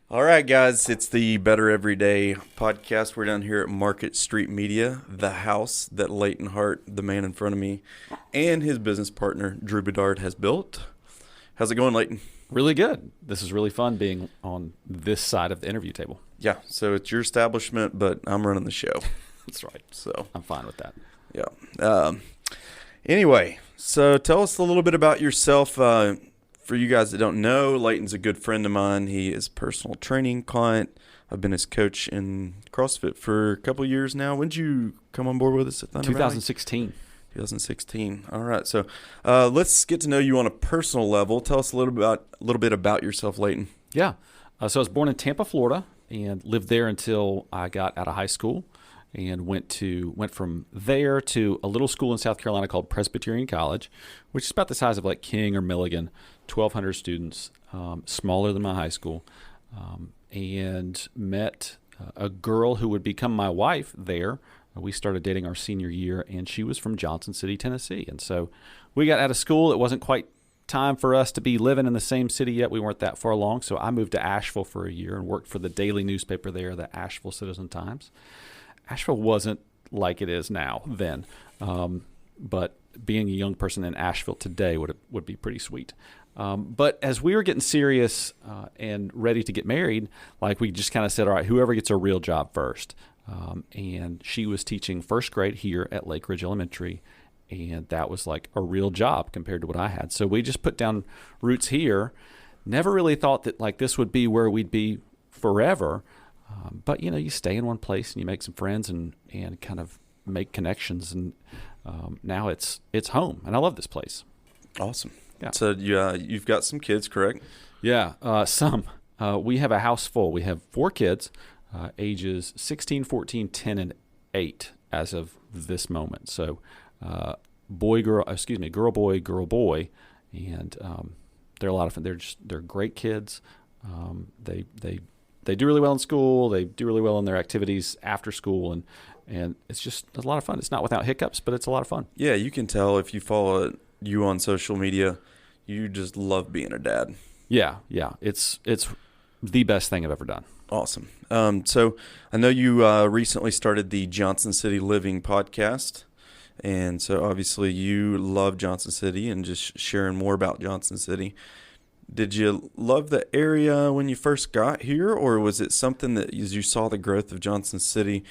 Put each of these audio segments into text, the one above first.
All right, guys, it's the Better Everyday podcast. We're down here at Market Street Media, the house that Leighton Hart, the man in front of me, and his business partner, Drew Bedard, has built. How's it going, Leighton? Really good. This is really fun being on this side of the interview table. Yeah, so it's your establishment, but I'm running the show. That's right. So I'm fine with that. yeah. Anyway, so tell us a little bit about yourself. For you guys that don't know, Leighton's a good friend of mine. He is a personal training client. I've been his coach in CrossFit for a couple years now. When did you come on board with us at Thunder 2016. Valley? 2016. All right. So let's get to know you on a personal level. Tell us a little bit about yourself, Leighton. Yeah. So I was born in Tampa, Florida, and lived there until I got out of high school, and went from there to a little school in South Carolina called Presbyterian College, which is about the size of like King or Milligan, 1,200 students, smaller than my high school, and met a girl who would become my wife there. We started dating our senior year, and she was from Johnson City, Tennessee. And so we got out of school. It wasn't quite time for us to be living in the same city yet. We weren't that far along. So I moved to Asheville for a year and worked for the daily newspaper there, the Asheville Citizen-Times. Asheville wasn't like it is now then, but being a young person in Asheville today would be pretty sweet. But as we were getting serious and ready to get married, like we just kind of said, all right, whoever gets a real job first. And she was teaching first grade here at Lake Ridge Elementary, and that was like a real job compared to what I had. So we just put down roots here. Never really thought that like this would be where we'd be forever. But, you know, you stay in one place and you make some friends and kind of make connections. And now it's home, and I love this place. Awesome. Yeah. So you've got some kids, correct? Yeah, some. We have a house full. We have 4 kids, ages 16, 14, 10, and 8 as of this moment. So girl, boy, and they're a lot of fun. They're great kids. They do really well in school. They do really well in their activities after school, and it's just a lot of fun. It's not without hiccups, but it's a lot of fun. Yeah, you can tell if you follow you on social media, you just love being a dad. Yeah. It's the best thing I've ever done. Awesome. So I know you recently started the Johnson City Living podcast, and so obviously you love Johnson City and just sharing more about Johnson City. Did you love the area when you first got here, or was it something that as you saw the growth of Johnson City,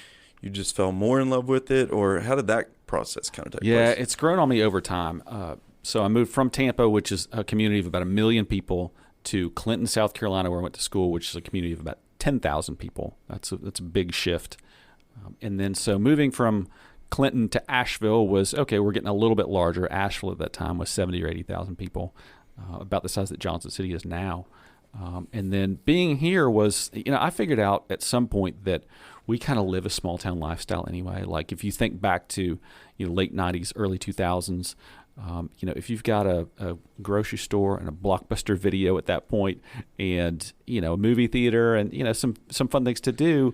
you just fell more in love with it, or how did that process kind of take place? Yeah, it's grown on me over time. So I moved from Tampa, which is a community of about 1 million people, to Clinton, South Carolina, where I went to school, which is a community of about 10,000 people. That's a big shift. And then so moving from Clinton to Asheville was, okay, we're getting a little bit larger. Asheville at that time was 70 or 80,000 people. About the size that Johnson City is now. And then being here was, I figured out at some point that we kind of live a small town lifestyle anyway. Like if you think back to, late 90s, early 2000s, if you've got a grocery store and a Blockbuster Video at that point and, a movie theater and, some fun things to do,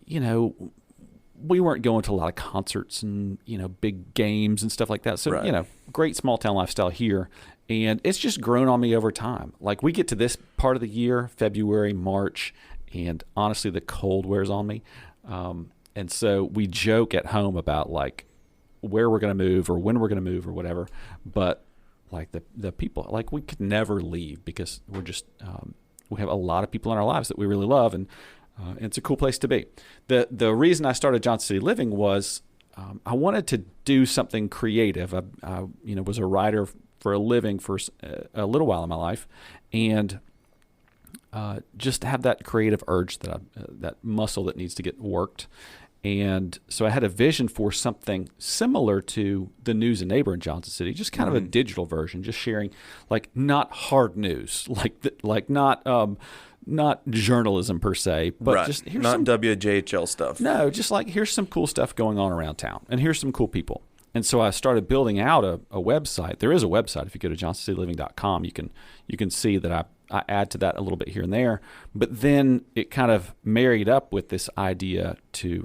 we weren't going to a lot of concerts and, big games and stuff like that. So, right. Great small town lifestyle here. And it's just grown on me over time. Like we get to this part of the year, February, March, and honestly, the cold wears on me. And so we joke at home about like where we're going to move or when we're going to move or whatever. But like the people, like we could never leave because we're just, we have a lot of people in our lives that we really love. And it's a cool place to be. The reason I started Johnson City Living was I wanted to do something creative. I was a writer for a living for a little while in my life, and just have that creative urge that muscle that needs to get worked. And so I had a vision for something similar to the News and Neighbor in Johnson City, just kind of a digital version, just sharing, like not hard news, like not journalism per se, but right. Just here's not WJHL stuff. No, just like here's some cool stuff going on around town, and here's some cool people. And so I started building out a website. There is a website. If you go to johnsonCityLiving.com, you can see that I add to that a little bit here and there. But then it kind of married up with this idea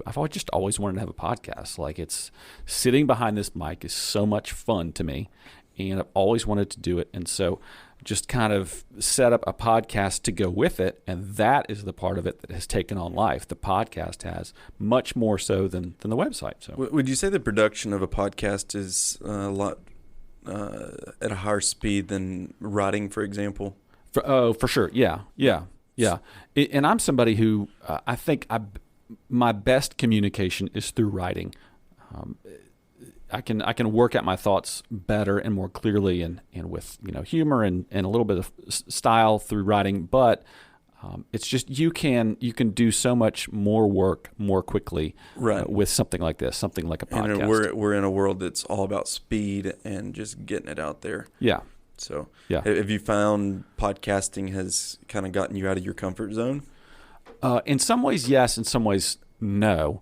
I've always wanted to have a podcast. Like it's sitting behind this mic is so much fun to me, and I've always wanted to do it. And so just kind of set up a podcast to go with it, and that is the part of it that has taken on life. The podcast has much more so than the website. So, would you say the production of a podcast is a lot at a higher speed than writing, for example? For sure, yeah. And I'm somebody who I think my best communication is through writing. I can work out my thoughts better and more clearly and with humor and a little bit of style through writing, but it's just you can do so much more work more quickly with something like this, something like a podcast. And we're in a world that's all about speed and just getting it out there. Yeah. So have you found podcasting has kind of gotten you out of your comfort zone? In some ways, yes. In some ways, no.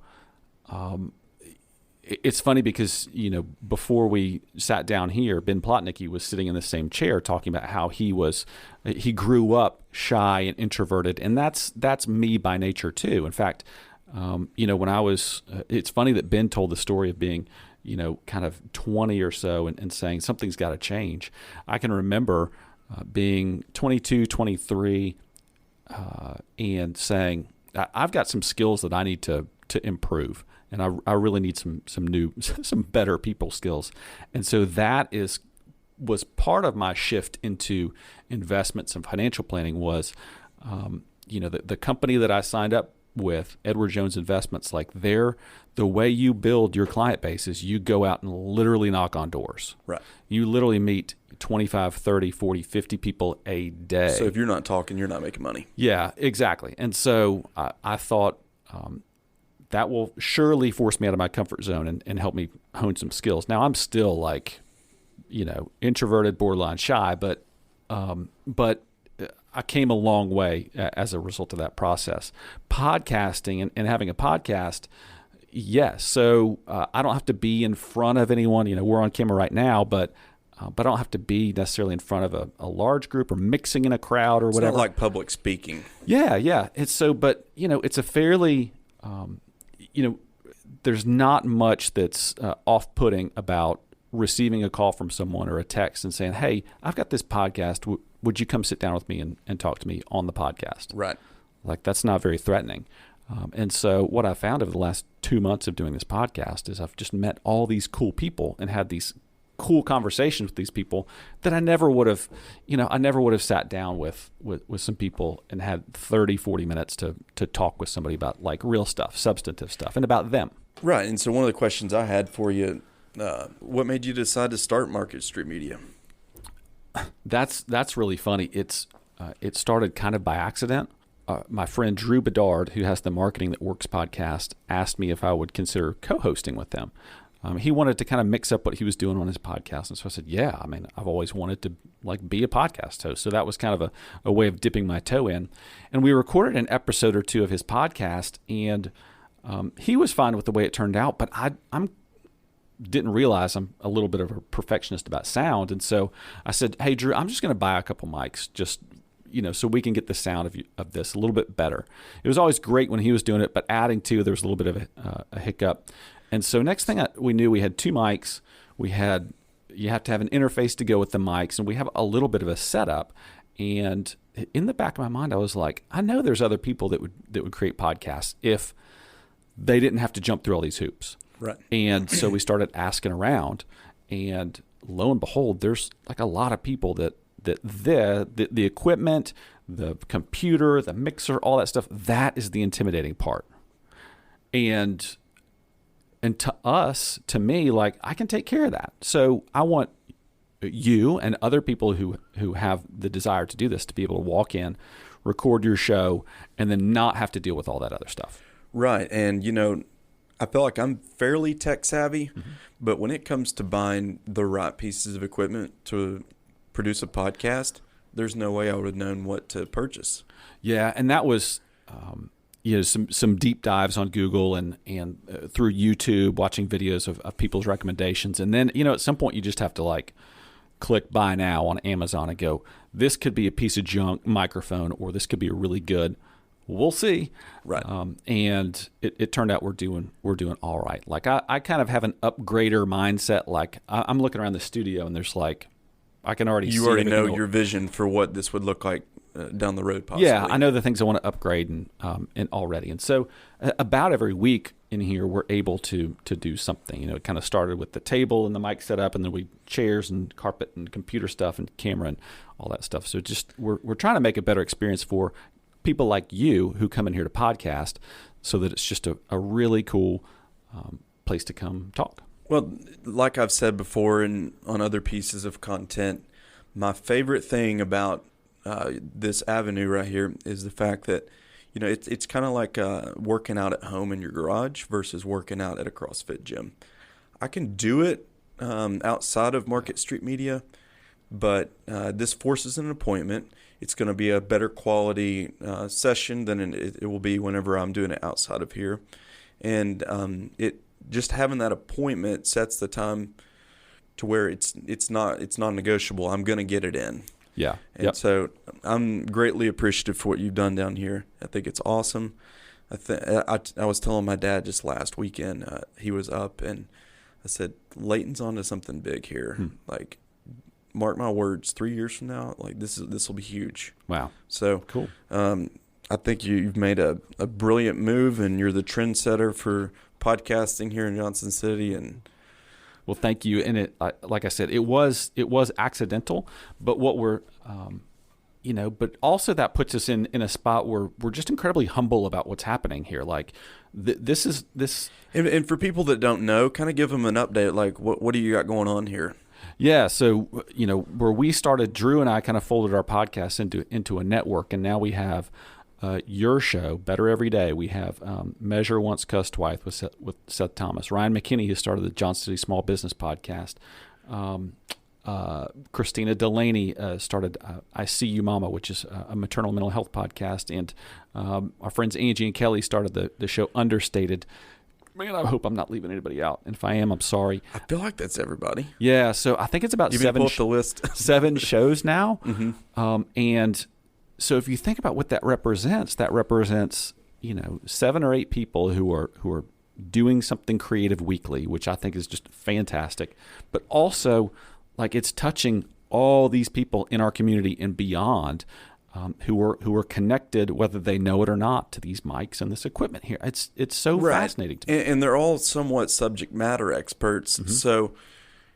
It's funny because, before we sat down here, Ben Plotnicki was sitting in the same chair talking about how he grew up shy and introverted. And that's me by nature too. In fact, when I was, it's funny that Ben told the story of being, kind of 20 or so and saying something's got to change. I can remember being 22, 23 and saying, I've got some skills that I need to improve. And I really need some better people skills. And so that was part of my shift into investments and financial planning was, the company that I signed up with, Edward Jones Investments, like the way you build your client base is you go out and literally knock on doors. Right. You literally meet 25, 30, 40, 50 people a day. So if you're not talking, you're not making money. Yeah, exactly. And so I thought, that will surely force me out of my comfort zone and help me hone some skills. Now I'm still introverted, borderline shy, but I came a long way as a result of that process. Podcasting and having a podcast, yes. So I don't have to be in front of anyone. We're on camera right now, but I don't have to be necessarily in front of a large group or mixing in a crowd or whatever. It's not like public speaking. Yeah. It's so, but it's a fairly there's not much that's off-putting about receiving a call from someone or a text and saying, hey, I've got this podcast. Would you come sit down with me and talk to me on the podcast? Right. Like, that's not very threatening. And so what I found over the last 2 months of doing this podcast is I've just met all these cool people and had these cool conversations with these people that I never would have, sat down with some people and had 30, 40 minutes to talk with somebody about like real stuff, substantive stuff, and about them. Right. And so one of the questions I had for you, what made you decide to start Market Street Media? That's really funny. It started kind of by accident. My friend Drew Bedard, who has the Marketing That Works podcast, asked me if I would consider co-hosting with them. He wanted to kind of mix up what he was doing on his podcast. And so I said, yeah, I've always wanted to be a podcast host. So that was kind of a way of dipping my toe in. And we recorded an episode or two of his podcast, and he was fine with the way it turned out, but I didn't realize I'm a little bit of a perfectionist about sound. And so I said, hey, Drew, I'm just going to buy a couple mics just, so we can get the sound of this a little bit better. It was always great when he was doing it, but adding to, there was a little bit of a hiccup. And so next thing we knew, we had 2 mics. You have to have an interface to go with the mics, and we have a little bit of a setup. And in the back of my mind, I was like, I know there's other people that would create podcasts if they didn't have to jump through all these hoops. Right. And so we started asking around, and lo and behold, there's like a lot of people that the equipment, the computer, the mixer, all that stuff, that is the intimidating part. And to me, like, I can take care of that. So I want you and other people who have the desire to do this to be able to walk in, record your show, and then not have to deal with all that other stuff. Right. And, I feel like I'm fairly tech savvy, but when it comes to buying the right pieces of equipment to produce a podcast, there's no way I would have known what to purchase. Yeah. And that was, some deep dives on Google and through YouTube, watching videos of people's recommendations. And then, at some point you just have to click buy now on Amazon and go, this could be a piece of junk microphone, or this could be a really good, we'll see. Right. And it turned out we're doing all right. Like I kind of have an upgrader mindset. Like I'm looking around the studio and there's I can already see. You already know your vision for what this would look like down the road, possibly. Yeah, I know the things I want to upgrade and already. And so about every week in here, we're able to do something. It kind of started with the table and the mic setup, and then we chairs and carpet and computer stuff and camera and all that stuff. So just we're trying to make a better experience for people like you who come in here to podcast, so that it's just a really cool place to come talk. Well, like I've said before and on other pieces of content, my favorite thing about this avenue right here is the fact that, it's kind of like working out at home in your garage versus working out at a CrossFit gym. I can do it outside of Market Street Media, but this forces an appointment. It's going to be a better quality session than it will be whenever I'm doing it outside of here. And it just having that appointment sets the time to where it's non-negotiable. I'm going to get it in. Yeah. And so I'm greatly appreciative for what you've done down here. I think it's awesome. I was telling my dad just last weekend, he was up, and I said, Leighton's onto something big here. Like, mark my words, 3 years from now, like this will be huge. Wow. So cool. I think you've made a brilliant move, and you're the trendsetter for podcasting here in Johnson City. And well, thank you. And like I said, it was accidental, but what we're, but also that puts us in a spot where we're just incredibly humble about what's happening here. Like this is. And for people that don't know, kind of give them an update. Like what do you got going on here? Yeah. So, where we started, Drew and I kind of folded our podcast into a network, and now we have your show, Better Every Day. We have Measure Once, Cuss Twice with Seth Thomas. Ryan McKinney has started the Johnson City Small Business Podcast. Christina Delaney started I See You Mama, which is a maternal mental health podcast. And our friends Angie and Kelly started the show Understaded. Man, I hope I'm not leaving anybody out. And if I am, I'm sorry. I feel like that's everybody. Yeah, so I think it's about pull up the list. 7 shows now. Mm-hmm. And so if you think about what that represents, 7 or 8 people who are doing something creative weekly, which I think is just fantastic. But also, like, it's touching all these people in our community and beyond, who are connected, whether they know it or not, to these mics and this equipment here. It's so fascinating to me. And they're all somewhat subject matter experts. Mm-hmm. So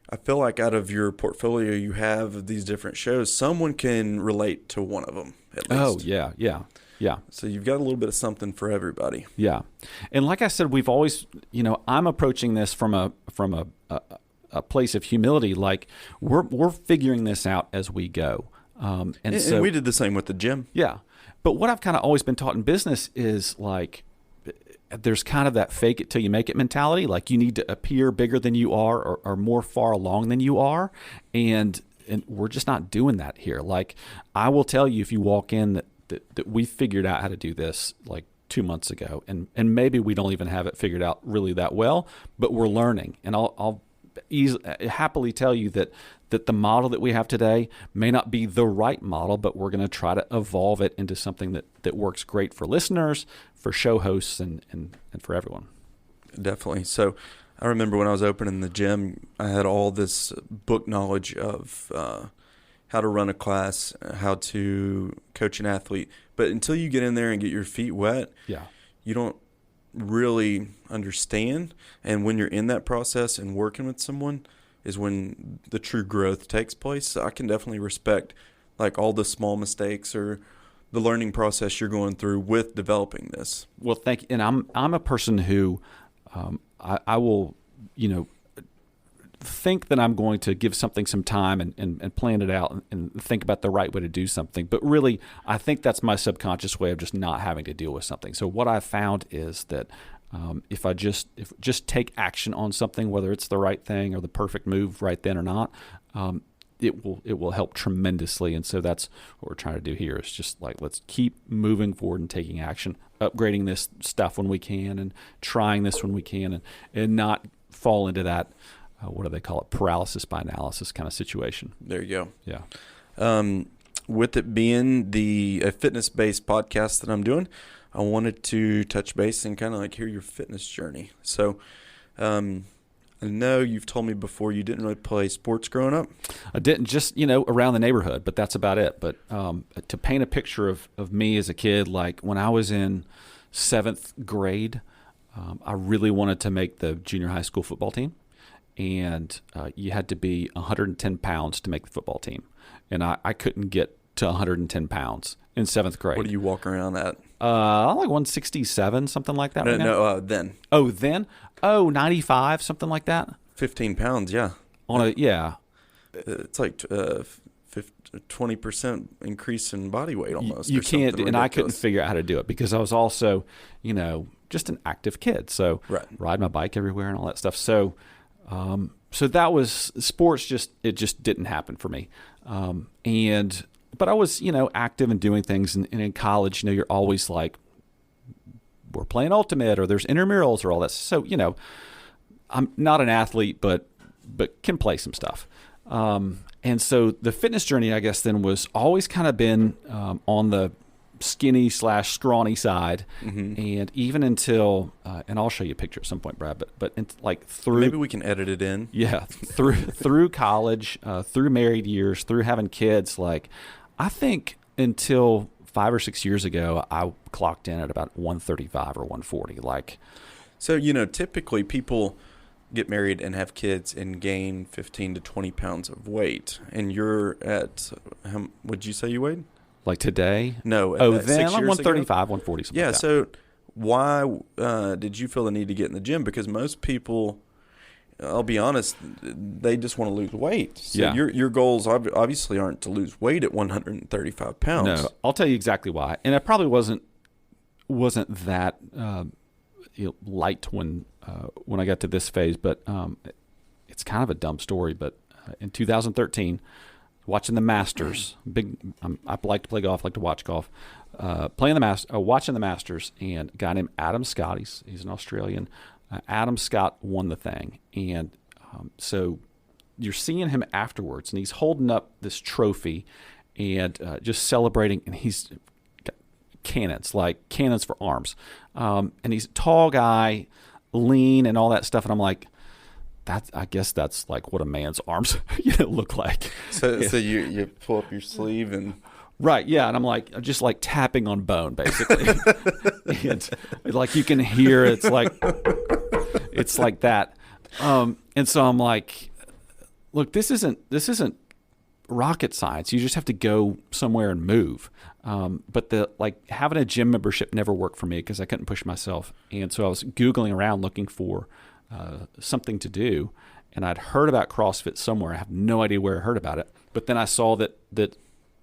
I feel like out of your portfolio you have of these different shows, someone can relate to one of them at least. Oh, yeah. So you've got a little bit of something for everybody. Yeah. And like I said, we've always, I'm approaching this from a place of humility. Like we're figuring this out as we go. And so we did the same with the gym. Yeah. But what I've kind of always been taught in business is like, there's kind of that fake it till you make it mentality. Like you need to appear bigger than you are or more far along than you are. And we're just not doing that here. Like I will tell you, if you walk in that we figured out how to do this like 2 months ago, and maybe we don't even have it figured out really that well, but we're learning. And I'll happily tell you that the model that we have today may not be the right model, but we're going to try to evolve it into something that works great for listeners, for show hosts, and for everyone. Definitely. So I remember when I was opening the gym, I had all this book knowledge of how to run a class, how to coach an athlete. But until you get in there and get your feet wet, you don't really understand. And when you're in that process and working with someone is when the true growth takes place. So I can definitely respect like all the small mistakes or the learning process you're going through with developing this. Well, thank you. And I'm a person who I will, think that I'm going to give something some time and plan it out and think about the right way to do something. But really, I think that's my subconscious way of just not having to deal with something. So what I've found is that if just take action on something, whether it's the right thing or the perfect move right then or not, it will help tremendously. And so that's what we're trying to do here is just like, let's keep moving forward and taking action, upgrading this stuff when we can and trying this when we can and not fall into that, what do they call it? Paralysis by analysis kind of situation. There you go. Yeah. With it being a fitness-based podcast that I'm doing, I wanted to touch base and kind of like hear your fitness journey. So, I I know you've told me before you didn't really play sports growing up. I didn't, just, around the neighborhood, but that's about it. But to paint a picture of me as a kid, like when I was in 7th grade, I really wanted to make the junior high school football team. And you had to be 110 pounds to make the football team. And I couldn't get to 110 pounds in 7th grade. What do you walk around at? Like 167, something like that. Then. Oh, then? Oh, 95, something like that. 15 pounds, yeah. Yeah. It's like 20% increase in body weight almost. You can't, and ridiculous. I couldn't figure out how to do it because I was also, just an active kid. So ride my bike everywhere and all that stuff. So that was sports. It just didn't happen for me. But I was, active and doing things. And in college, you're always like, we're playing ultimate or there's intramurals or all that. So, I'm not an athlete, but can play some stuff. And so the fitness journey, I guess, then was always kind of been on the skinny / scrawny side. Mm-hmm. And even until, and I'll show you a picture at some point, Brad, but through. Maybe we can edit it in. Yeah. Through college, through married years, through having kids, I think until 5 or 6 years ago, I clocked in at about 135 or 140. So, typically people get married and have kids and gain 15 to 20 pounds of weight. And you're at, how would you say you weighed? Like today? No. Then I'm 135, 140, something like that. So why did you feel the need to get in the gym? Because most people, I'll be honest, they just want to lose weight. So your goals obviously aren't to lose weight at 135 pounds. No, I'll tell you exactly why. And it probably wasn't that light when I got to this phase, but it's kind of a dumb story. But in 2013, watching the Masters, I like to play golf, like to watch golf. Watching the Masters, and a guy named Adam Scott, he's an Australian. Adam Scott won the thing, and so you're seeing him afterwards, and he's holding up this trophy and just celebrating, and he's got cannons for arms, and he's a tall guy, lean, and all that stuff, and I'm like, I guess that's like what a man's arms look like. So you pull up your sleeve and. Right, yeah, and I'm just tapping on bone, basically. And you can hear it's like that. And so I'm like, look, this isn't rocket science. You just have to go somewhere and move. But having a gym membership never worked for me because I couldn't push myself. And so I was Googling around looking for something to do, and I'd heard about CrossFit somewhere. I have no idea where I heard about it. But then I saw that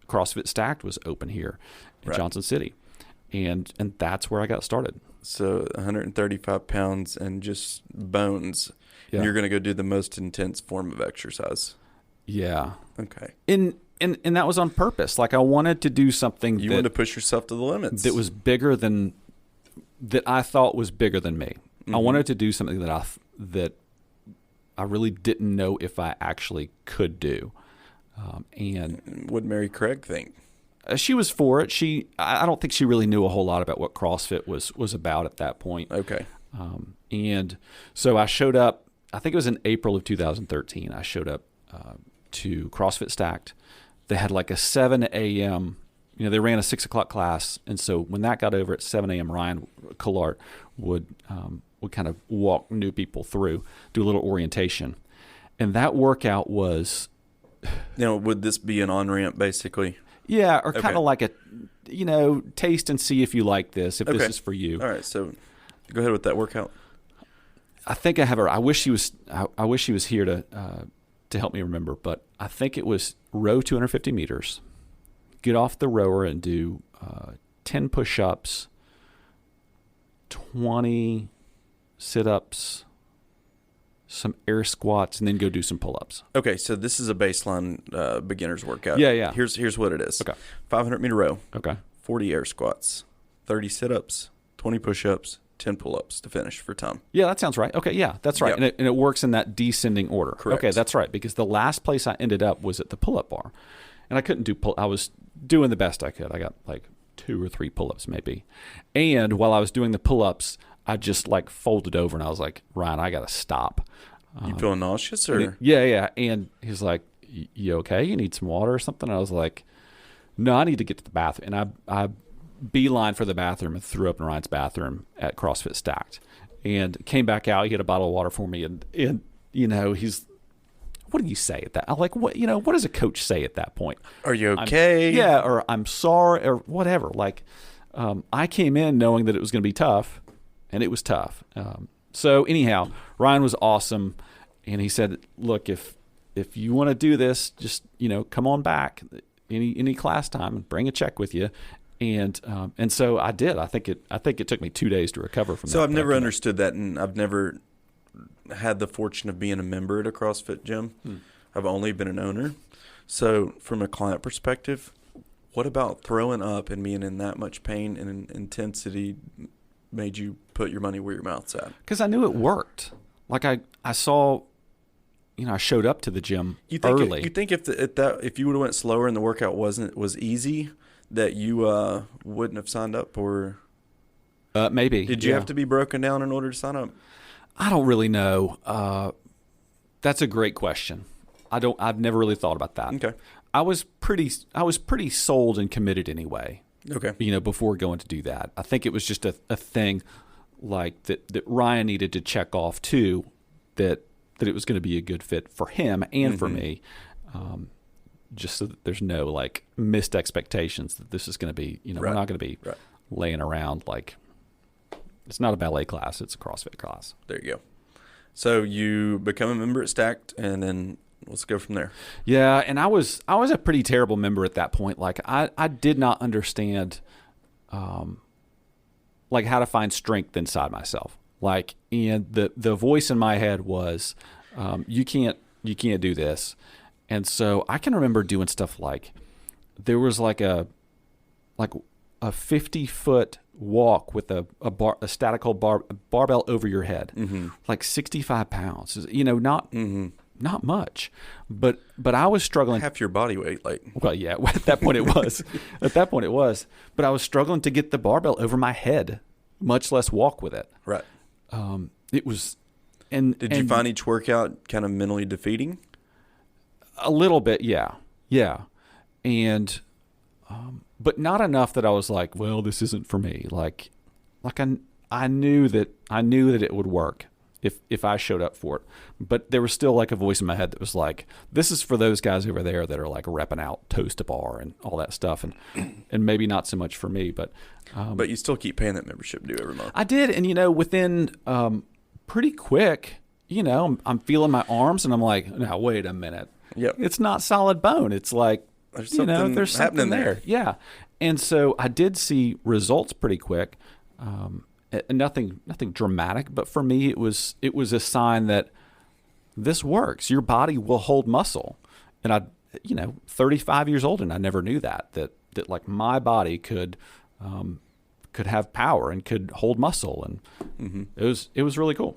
CrossFit Stacked was open here in Johnson City, and that's where I got started. So 135 pounds and just bones. Yeah. And you're going to go do the most intense form of exercise. Yeah. Okay. And that was on purpose. I wanted to do something. You wanted to push yourself to the limits. That was bigger than that. I thought was bigger than me. Mm-hmm. I wanted to do something that I really didn't know if I actually could do. And what did Mary Craig think? She was for it. I don't think she really knew a whole lot about what CrossFit was about at that point. Okay. And so I showed up, I think it was in April of 2013. I showed up to CrossFit Stacked. They had a 7 a.m., they ran a 6 o'clock class. And so when that got over at 7 a.m., Ryan Collart would kind of walk new people through, do a little orientation. And that workout was... would this be an on-ramp, basically? Yeah, or kind of like a, taste and see if you like this, if this is for you. All right, so go ahead with that workout. I think I have her. I wish he was here to help me remember, but I think it was row 250 meters, get off the rower and do 10 push-ups, 20 sit-ups, some air squats, and then go do some pull-ups. Okay, so this is a baseline beginner's workout. Yeah. Here's what it is. Okay. 500-meter row. Okay. 40 air squats, 30 sit-ups, 20 push-ups, 10 pull-ups to finish for time. Yeah, that sounds right. Okay, yeah, that's right. Yep. And it works in that descending order. Correct. Okay, that's right, because the last place I ended up was at the pull-up bar. And I couldn't do I was doing the best I could. I got 2 or 3 pull-ups maybe. And while I was doing the pull-ups, I just folded over and I was like, Ryan, I got to stop. You feeling nauseous or? Yeah. And he's like, you okay? You need some water or something? I was like, no, I need to get to the bathroom. And I beeline for the bathroom and threw up in Ryan's bathroom at CrossFit Stacked, and came back out. He had a bottle of water for me, and he's, what do you say at that? I'm like, what does a coach say at that point? Are you okay? Or I'm sorry, or whatever. Like, I came in knowing that it was going to be tough, and it was tough. So anyhow, Ryan was awesome, and he said, look, if you want to do this, just come on back any class time and bring a check with you. And so I did. I think it took me 2 days to recover from that. So I've never understood that, and I've never had the fortune of being a member at a CrossFit gym. I've only been an owner. So from a client perspective, what about throwing up and being in that much pain and intensity made you put your money where your mouth's at? Because I knew it worked. Like I saw, I showed up to the gym early. You think if you would have went slower and the workout was easy, that you wouldn't have signed up? Or maybe. Did you have to be broken down in order to sign up? I don't really know. That's a great question. I've never really thought about that. Okay. I was pretty sold and committed anyway. Okay. Before going to do that. I think it was just a thing like that Ryan needed to check off too, that it was going to be a good fit for him and for me. Just so that there's no like missed expectations that this is going to be, right. We're not going to be laying around like, it's not a ballet class, it's a CrossFit class. There you go. So you become a member at Stacked, and then let's go from there. Yeah, and I was a pretty terrible member at that point. Like I did not understand like how to find strength inside myself. Like, and the voice in my head was you can't do this. And so I can remember doing stuff like there was like a 50-foot walk with a static hold barbell over your head, like 65 pounds. Not much, but I was struggling. Half your body weight, like. Well, yeah, at that point it was. But I was struggling to get the barbell over my head, much less walk with it. Right. It was. And did you find each workout kind of mentally defeating? A little bit, yeah. And, but not enough that I was like, well, this isn't for me. Like I knew that it would work if I showed up for it. But there was still like a voice in my head that was like, this is for those guys over there that are like repping out toes to bar and all that stuff. And maybe not so much for me, but you still keep paying that membership due every month. I did. And, within, pretty quick, I'm feeling my arms and I'm like, now wait a minute. Yep. It's not solid bone. It's like, there's something there. Yeah. And so I did see results pretty quick. Nothing dramatic, but for me, it was a sign that this works. Your body will hold muscle. And I, 35 years old, and I never knew that like my body could have power and could hold muscle. And it was really cool.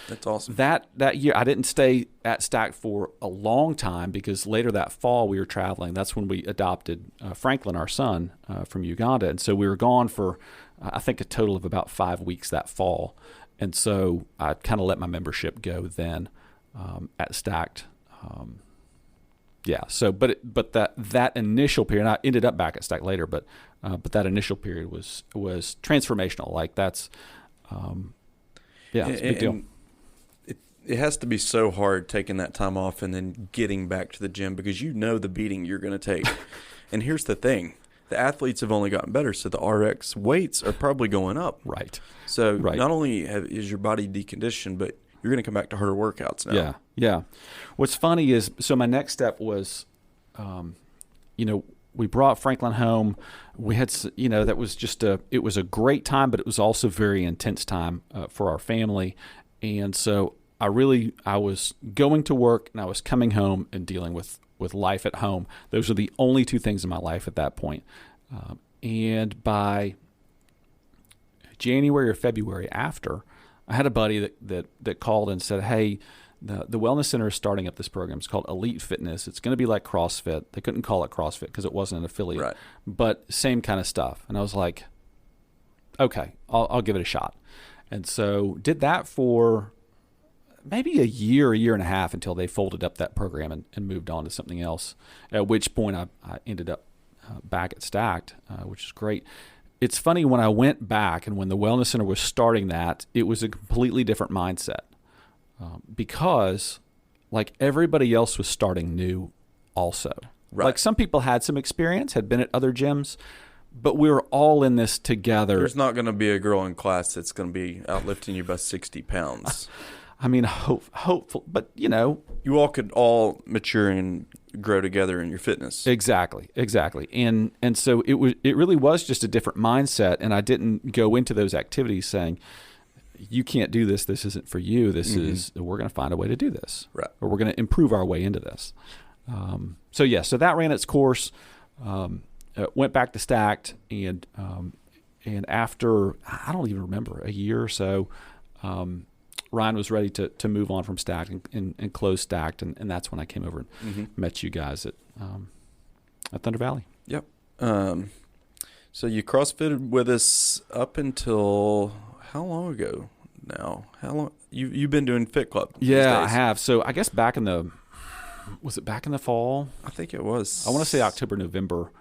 That's awesome. That year, I didn't stay at Stacked for a long time because later that fall we were traveling. That's when we adopted Franklin, our son, from Uganda. And so we were gone for, I think, a total of about 5 weeks that fall. And so I kind of let my membership go then at Stacked. So, but that initial period, and I ended up back at Stacked later, but that initial period was transformational. Like that's, it's a big deal. It has to be so hard taking that time off and then getting back to the gym because the beating you're going to take. And here's the thing. The athletes have only gotten better, so the RX weights are probably going up. Right. So not only is your body deconditioned, but you're going to come back to harder workouts now. Yeah. What's funny is, so my next step was, we brought Franklin home. We had, that was it was a great time, but it was also very intense time for our family. And so I was going to work and I was coming home and dealing with life at home. Those are the only two things in my life at that point. And by January or February after, I had a buddy that called and said, hey, the Wellness Center is starting up this program. It's called Elite Fitness. It's going to be like CrossFit. They couldn't call it CrossFit because it wasn't an affiliate, right. But same kind of stuff. And I was like, okay, I'll give it a shot. And so did that for maybe a year and a half until they folded up that program and moved on to something else, at which point I ended up back at Stacked, which is great. It's funny, when I went back and when the Wellness Center was starting that, it was a completely different mindset because like everybody else was starting new also. Right. Like some people had some experience, had been at other gyms, but we were all in this together. There's not going to be a girl in class that's going to be outlifting you by 60 pounds. I mean, hopeful, but you know. You all could all mature and grow together in your fitness. Exactly. And so it really was just a different mindset, and I didn't go into those activities saying, you can't do this, this isn't for you, this is, we're going to find a way to do this. Right. Or we're going to improve our way into this. So that ran its course. Went back to Stacked, and after, I don't even remember, a year or so, Ryan was ready to move on from Stacked and close Stacked, and that's when I came over and met you guys at Thunder Valley. Yep. So you CrossFitted with us up until how long ago now? How long you've been doing Fit Club? Yeah, I have. So I guess was it back in the fall? I think it was. I want to say October, November.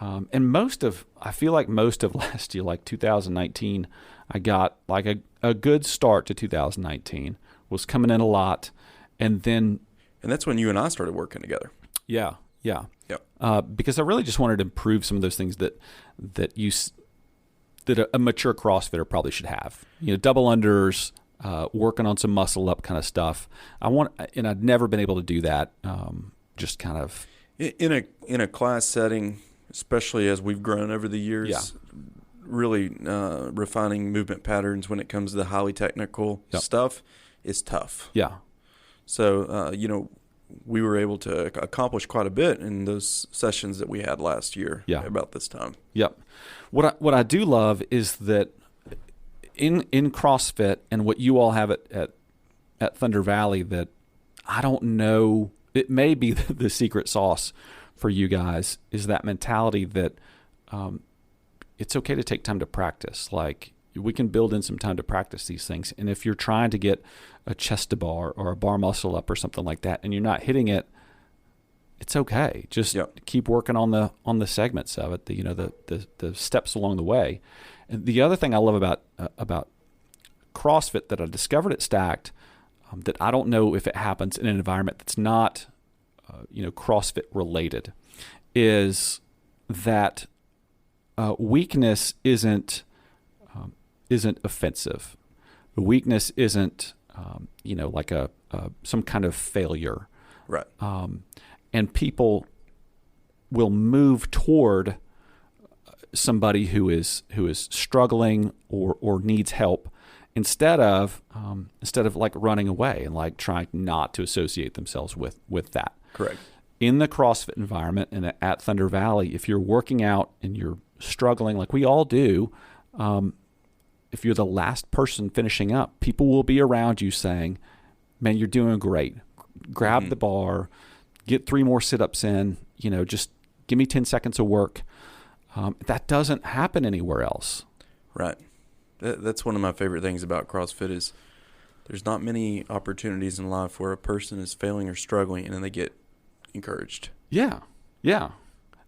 And I feel like most of last year, like 2019, I got like a good start to 2019, was coming in a lot. And that's when you and I started working together. Yeah. Yep. Because I really just wanted to improve some of those things that a mature CrossFitter probably should have. You know, double unders, working on some muscle up kind of stuff. And I'd never been able to do that. Just kind of in a class setting, especially as we've grown over the years, really refining movement patterns when it comes to the highly technical stuff is tough. Yeah. So, we were able to accomplish quite a bit in those sessions that we had last year about this time. Yep. What I do love is that in CrossFit and what you all have at Thunder Valley, that I don't know, it may be the secret sauce for you guys, is that mentality that it's okay to take time to practice. Like, we can build in some time to practice these things. And if you're trying to get a chest to bar or a bar muscle up or something like that, and you're not hitting it, it's okay. Just keep working on the segments of it, the steps along the way. And the other thing I love about CrossFit that I discovered at Stacked, that I don't know if it happens in an environment that's not CrossFit related, is that weakness isn't offensive. The weakness isn't like some kind of failure. Right. And people will move toward somebody who is struggling or needs help instead of like running away and like trying not to associate themselves with that. Correct. In the CrossFit environment and at Thunder Valley, if you're working out and you're struggling like we all do, if you're the last person finishing up, people will be around you saying, man, you're doing great. Grab the bar, get 3 more sit-ups in, just give me 10 seconds of work. That doesn't happen anywhere else. Right. That's one of my favorite things about CrossFit is there's not many opportunities in life where a person is failing or struggling and then they get encouraged. Yeah. Yeah.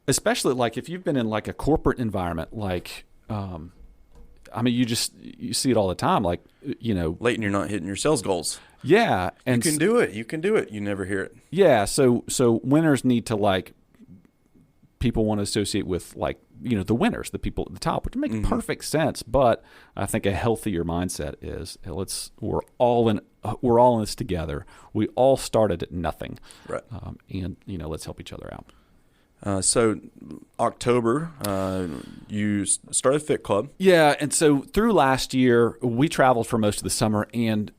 Especially like if you've been in like a corporate environment, like, you see it all the time. Like, Leighton, you're not hitting your sales goals. Yeah. And you can do it. You never hear it. Yeah. So winners need to like, people want to associate with like, the winners, the people at the top, which makes perfect sense. But I think a healthier mindset is we're all in this together. We all started at nothing. Right. And let's help each other out. So October, you started Fit Club. Yeah, and so through last year, we traveled for most of the summer, and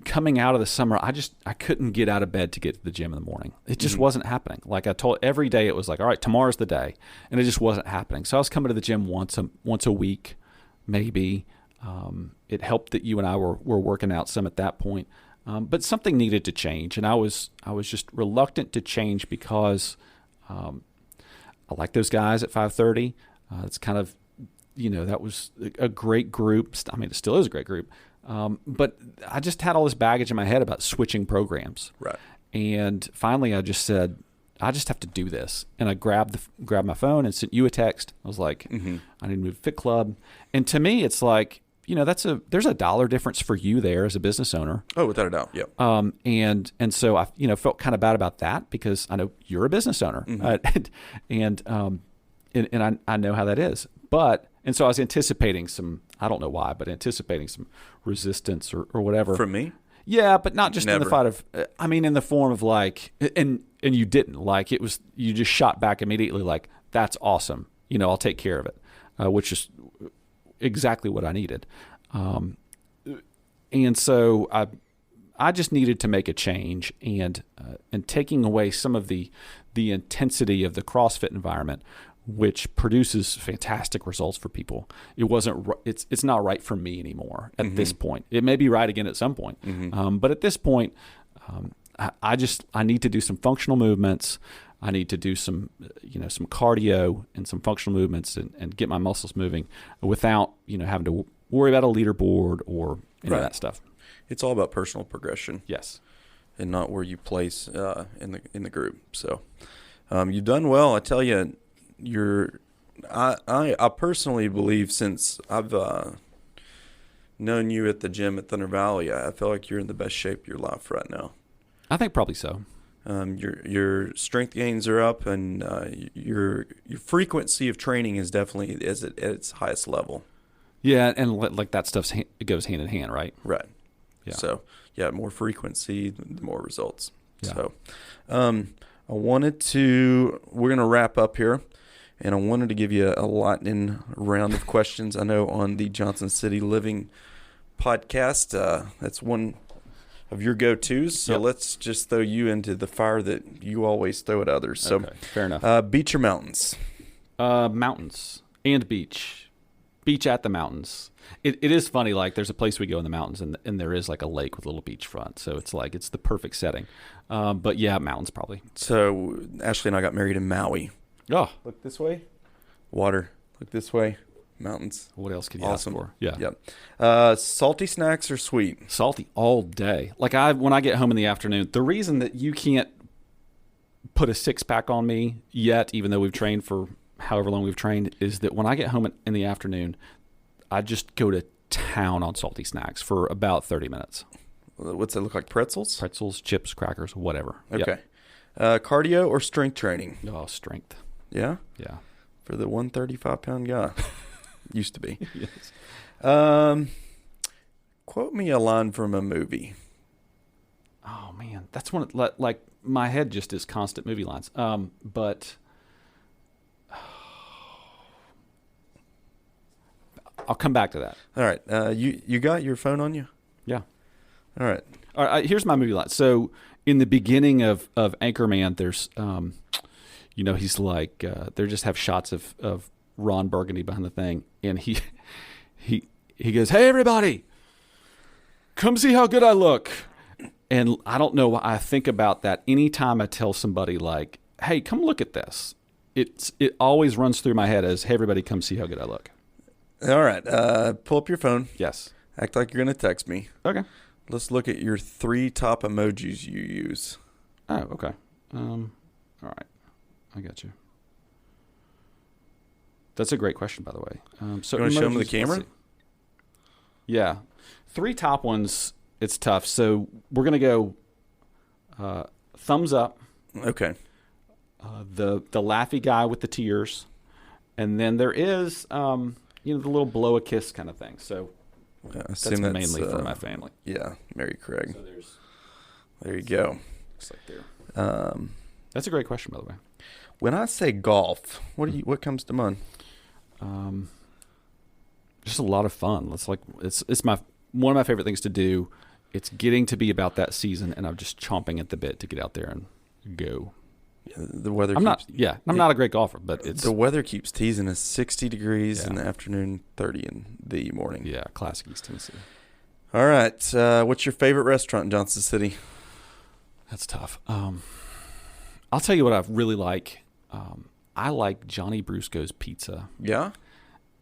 coming out of the summer, I couldn't get out of bed to get to the gym in the morning. It just wasn't happening. Like I told, every day it was like, all right, tomorrow's the day, and it just wasn't happening. So I was coming to the gym once a week, maybe. It helped that you and I were working out some at that point, but something needed to change, and I was just reluctant to change because I like those guys at 5:30. It's kind of, that was a great group. I mean, it still is a great group. But I just had all this baggage in my head about switching programs. Right. And finally, I just said, I just have to do this. And I grabbed my phone and sent you a text. I was like, I need to move to Fit Club. And to me, it's like, there's a dollar difference for you there as a business owner. Oh, without a doubt. Yep. And so I, felt kind of bad about that because I know you're a business owner, and I know how that is. And so I was anticipating some, I don't know why, but anticipating some resistance or whatever From me. Yeah, but not just Never. in the fight of, in the form of like, and you didn't, like it was, you just shot back immediately like, that's awesome. I'll take care of it, which is exactly what I needed. And so I just needed to make a change, and taking away some of the intensity of the CrossFit environment, which produces fantastic results for people. It's not right for me anymore at this point. It may be right again at some point. But at this point, I need to do some functional movements. I need to do some cardio and some functional movements and get my muscles moving without, having to worry about a leaderboard or any of that stuff. It's all about personal progression. Yes. And not where you place in the group. So you've done well. I tell you, I personally believe, since I've known you at the gym at Thunder Valley, I feel like you're in the best shape of your life right now. I think probably so. Your strength gains are up, and your frequency of training is definitely at its highest level. Yeah, and like that stuff goes hand in hand, right? Right. Yeah. So more frequency, the more results. Yeah. So we're going to wrap up here. And I wanted to give you a lightning round of questions. I know on the Johnson City Living podcast, that's one of your go-tos. So let's just throw you into the fire that you always throw at others. So, okay, fair enough. Beach or mountains? Mountains and beach. Beach at the mountains. It is funny, like there's a place we go in the mountains, and there is like a lake with a little beachfront. So it's like it's the perfect setting. But yeah, mountains probably. So Ashley and I got married in Maui. Oh, Look this way. Water. Look this way. Mountains. what else could you Awesome. ask for? Yeah. Yep. Salty snacks or sweet? Salty all day. Like when I get home in the afternoon, the reason that you can't put a 6-pack on me yet, even though we've trained for however long we've trained, is that when I get home in the afternoon, I just go to town on salty snacks for about 30 minutes. What's that look like? Pretzels? Pretzels, chips, crackers, whatever. Okay. Yep. Cardio or strength training? Oh, strength. Yeah? Yeah. For the 135-pound guy. Used to be. Yes. Quote me a line from a movie. Oh, man. That's one, like, my head just is constant movie lines. But I'll come back to that. All right. You got your phone on you? Yeah. All right. All right. Here's my movie line. So in the beginning of Anchorman, there's, he's like, they just have shots of Ron Burgundy behind the thing. And he goes, "Hey, everybody, come see how good I look." And I don't know why I think about that anytime I tell somebody like, "Hey, come look at this." It always runs through my head as, "Hey, everybody, come see how good I look." All right. Pull up your phone. Yes. Act like you're going to text me. Okay. Let's look at your 3 top emojis you use. Oh, okay. All right. I got you. That's a great question, by the way. So You want to show them the emojis, camera? let's see. Yeah. 3 top ones, it's tough. So we're going to go thumbs up, Okay. the laughy guy with the tears, and then there is the little blow a kiss kind of thing. So I that's assume mainly for my family. Yeah. Mary Craig. So there's There you go. looks like there. That's a great question, by the way. When I say golf, what comes to mind? Just a lot of fun. It's one of my favorite things to do. It's getting to be about that season, and I'm just chomping at the bit to get out there and go. The weather. I'm not a great golfer, but it's the weather keeps teasing us. 60 degrees in the afternoon, 30 in the morning. Yeah, classic East Tennessee. All right. What's your favorite restaurant in Johnson City? That's tough. I'll tell you what I really like. I like Johnny Brusco's pizza. Yeah.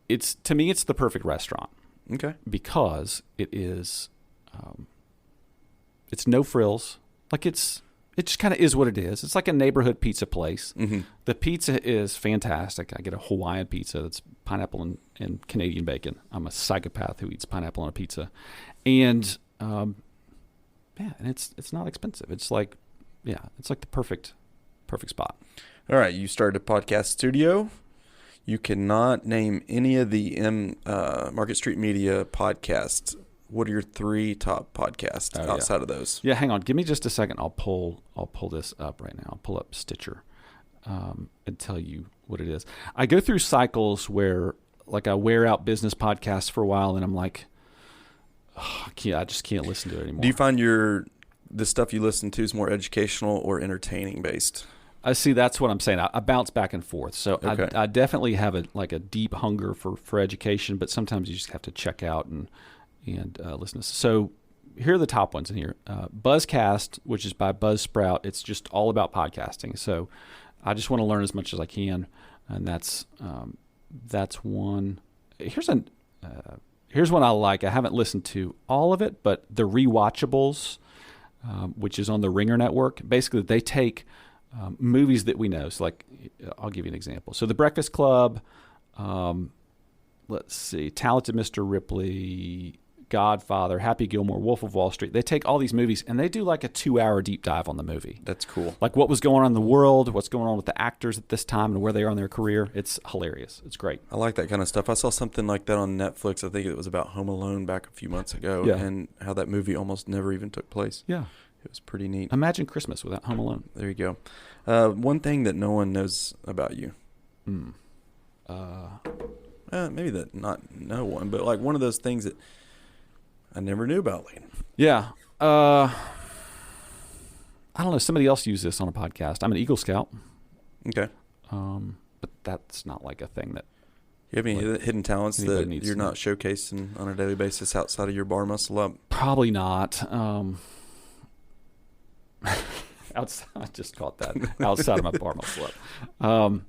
To me, it's the perfect restaurant. Okay. because it is, it's no frills. Like it just kind of is what it is. It's like a neighborhood pizza place. Mm-hmm. The pizza is fantastic. I get a Hawaiian pizza that's pineapple and Canadian bacon. I'm a psychopath who eats pineapple on a pizza, and and it's not expensive. It's like the perfect spot. All right. You started a podcast studio. You cannot name any of the Market Street Media podcasts. What are your 3 top podcasts outside of those? Yeah, hang on. Give me just a second. I'll pull this up right now. I'll pull up Stitcher and tell you what it is. I go through cycles where like I wear out business podcasts for a while, and I'm like, I just can't listen to it anymore. Do you find the stuff you listen to is more educational or entertaining based? I see. That's what I'm saying. I bounce back and forth. So Okay. I definitely have a deep hunger for education, but sometimes you just have to check out and listen to. So here are the top ones in here. Buzzcast, which is by Buzzsprout. It's just all about podcasting. So I just want to learn as much as I can, and that's one. Here's one I like. I haven't listened to all of it, but the Rewatchables, which is on the Ringer Network. Basically, they take movies that we know. So, like, I'll give you an example. So, The Breakfast Club. Let's see, Talented Mr. Ripley, Godfather, Happy Gilmore, Wolf of Wall Street. They take all these movies and they do like a 2-hour deep dive on the movie. That's cool. Like what was going on in the world, what's going on with the actors at this time and where they are in their career. It's hilarious. It's great. I like that kind of stuff. I saw something like that on Netflix. I think it was about Home Alone back a few months ago and how that movie almost never even took place. Yeah. It was pretty neat. Imagine Christmas without Home Alone. There you go. One thing that no one knows about you. Maybe that not no one, but like one of those things that I never knew about Leighton. Yeah. I don't know. Somebody else used this on a podcast. I'm an Eagle Scout. Okay. But that's not like a thing that. You have any hidden talents that you're not know. showcasing on a daily basis outside of your bar muscle up? Probably not. Outside, I just caught that. Outside of my bar muscle up.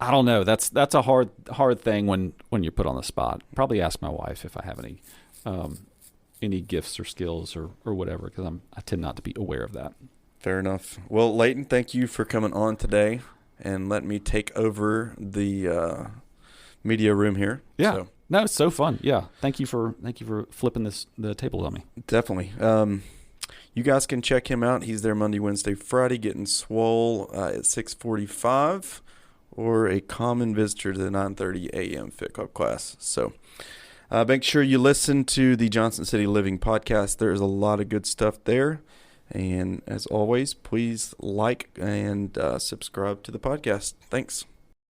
I don't know. That's a hard thing when you're put on the spot. Probably ask my wife if I have any gifts or skills or whatever, because I tend not to be aware of that. Fair enough. Well, Leighton, thank you for coming on today and letting me take over the media room here. Yeah. So. No, it's so fun. Yeah. Thank you for flipping the tables on me. Definitely. You guys can check him out. He's there Monday, Wednesday, Friday, getting swole at 6:45. Or a common visitor to the 9:30 a.m. Fit Club class. So make sure you listen to the Johnson City Living podcast. There is a lot of good stuff there. And as always, please like and subscribe to the podcast. Thanks.